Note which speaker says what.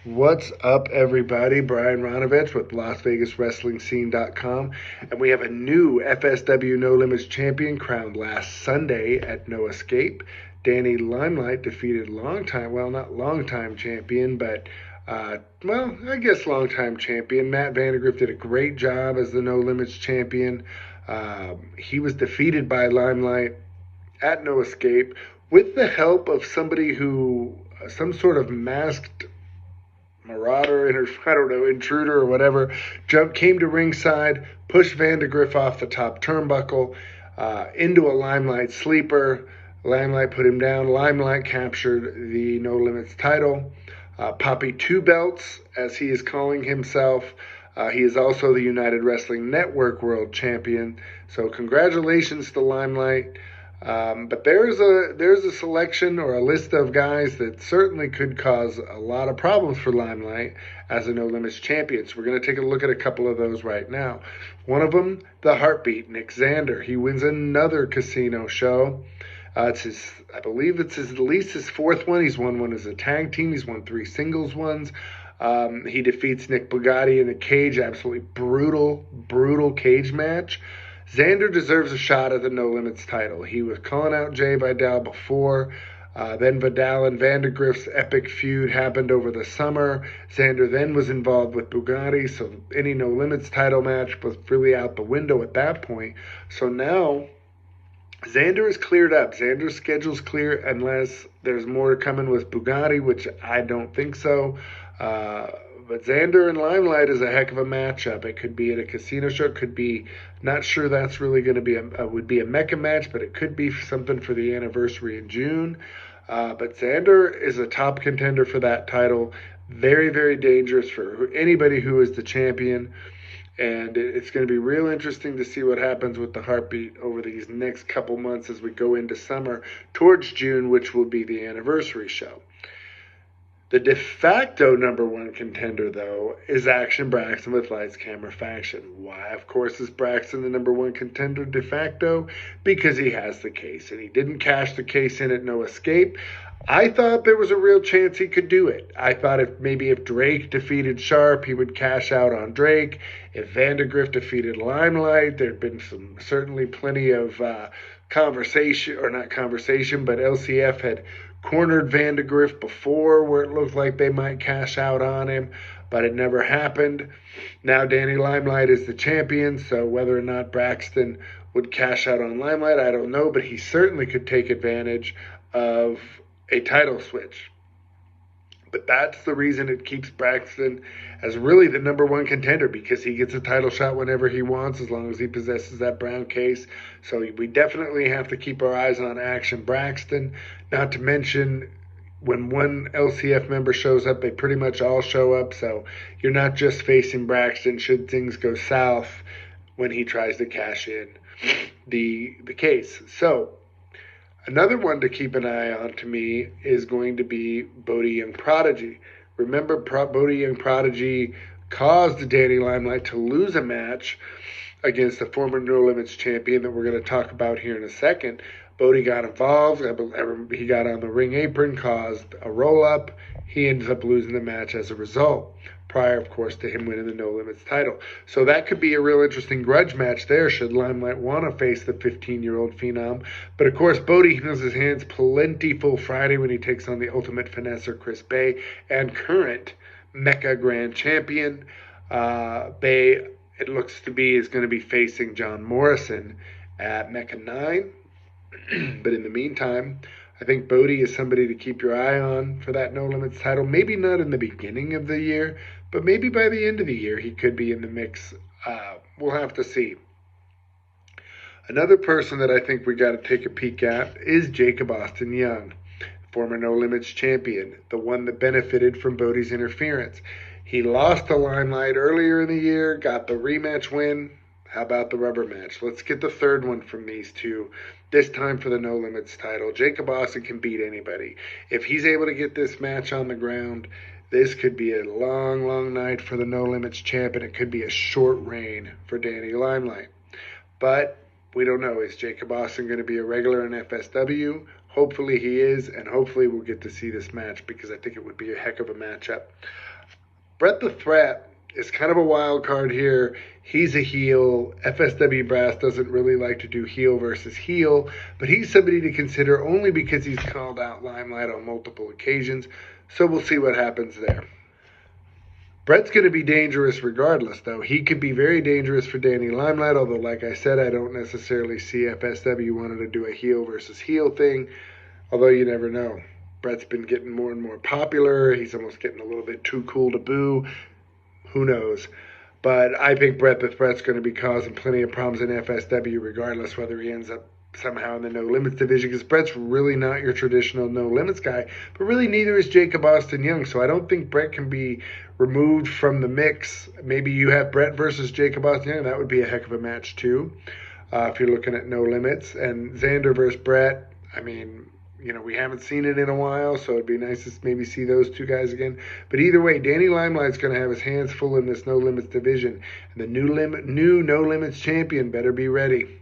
Speaker 1: What's up, everybody? Brian Ronovich with LasVegasWrestlingScene.com, and we have a new FSW No Limits champion crowned last Sunday at No Escape. Danny Limelight defeated not longtime champion, but I guess longtime champion. Matt Vandergriff did a great job as the No Limits champion. He was defeated by Limelight at No Escape with the help of somebody who, some sort of masked marauder, I don't know, intruder or whatever, came to ringside, pushed Vandergriff off the top turnbuckle into a Limelight sleeper. Limelight put him down. Limelight captured the No Limits title. Poppy Two Belts, as he is calling himself. He is also the United Wrestling Network World Champion. So congratulations to Limelight. But there's a selection or a list of guys that certainly could cause a lot of problems for Limelight as a No Limits champion. So we're going to take a look at a couple of those right now. One of them, the Heartbeat, Nick Xander. He wins another casino show. I believe it's at least his fourth one. He's won one as a tag team. He's won 3 singles ones. He defeats Nick Bugatti in a cage, absolutely brutal cage match. Xander deserves a shot at the No Limits title. He was calling out Jay Vidal before. Then Vidal and Vandergriff's epic feud happened over the summer. Xander then was involved with Bugatti, so any No Limits title match was really out the window at that point. So now Xander is cleared up. Xander's schedule's clear unless there's more coming with Bugatti, which I don't think so. But Xander and Limelight is a heck of a matchup. It could be at a casino show. It could be, not sure that's really going to be would be a Mecca match, but it could be something for the anniversary in June. But Xander is a top contender for that title. Very dangerous for anybody who is the champion. And it's going to be real interesting to see what happens with the Heartbeat over these next couple months as we go into summer towards June, which will be the anniversary show. The de facto number 1 contender, though, is Action Braxton with Lights Camera Faction. Why, of course, is Braxton the number 1 contender de facto? Because he has the case, and he didn't cash the case in at No Escape. I thought there was a real chance he could do it. I thought if Drake defeated Sharp, he would cash out on Drake. If Vandergriff defeated Limelight, there'd been certainly plenty of conversation, or not conversation, but LCF had cornered Vandergriff before where it looked like they might cash out on him, but it never happened. Now Danny Limelight is the champion, so whether or not Braxton would cash out on Limelight, I don't know, but he certainly could take advantage of a title switch. But that's the reason it keeps Braxton as really the number 1 contender, because he gets a title shot whenever he wants as long as he possesses that brown case. So we definitely have to keep our eyes on Action Braxton. Not to mention, when one LCF member shows up, they pretty much all show up. So you're not just facing Braxton should things go south when he tries to cash in the case. So another one to keep an eye on to me is going to be Bodie Young Prodigy. Remember, Bodie Young Prodigy caused Danny Limelight to lose a match against the former No Limits champion that we're going to talk about here in a second. Bodie got involved. He got on the ring apron, caused a roll-up. He ended up losing the match as a result, prior, of course, to him winning the No Limits title. So that could be a real interesting grudge match there, should Limelight want to face the 15-year-old Phenom. But, of course, Bodie has his hands plentiful Friday when he takes on the Ultimate Finesser, Chris Bay, and current Mecca Grand Champion. Bay, it looks to be, is going to be facing John Morrison at Mecca 9. But in the meantime, I think Bodie is somebody to keep your eye on for that No Limits title. Maybe not in the beginning of the year, but maybe by the end of the year he could be in the mix. We'll have to see. Another person that I think we got to take a peek at is Jacob Austin Young, former No Limits champion, the one that benefited from Bodie's interference. He lost to Limelight earlier in the year, got the rematch win. How about the rubber match? Let's get the third one from these two, this time for the No Limits title. Jacob Austin can beat anybody. If he's able to get this match on the ground, this could be a long night for the No Limits champ, and it could be a short reign for Danny Limelight. But we don't know. Is Jacob Austin going to be a regular in FSW? Hopefully he is, and hopefully we'll get to see this match because I think it would be a heck of a matchup. Brett the Threat is kind of a wild card here. He's a heel. FSW Brass doesn't really like to do heel versus heel, but he's somebody to consider only because he's called out Limelight on multiple occasions. So we'll see what happens there. Brett's going to be dangerous regardless, though. He could be very dangerous for Danny Limelight, although, like I said, I don't necessarily see FSW wanting to do a heel versus heel thing, although you never know. Brett's been getting more and more popular. He's almost getting a little bit too cool to boo. Who knows? But I think Brett the Threat's going to be causing plenty of problems in FSW regardless whether he ends up somehow in the No Limits division, because Brett's really not your traditional No Limits guy, but really neither is Jacob Austin Young, so I don't think Brett can be removed from the mix. Maybe you have Brett versus Jacob Austin Young. That would be a heck of a match too, if you're looking at No Limits. And Xander versus Brett, I mean, we haven't seen it in a while, so it'd be nice to maybe see those two guys again. But either way, Danny Limelight's going to have his hands full in this No Limits division. And the new No Limits champion better be ready.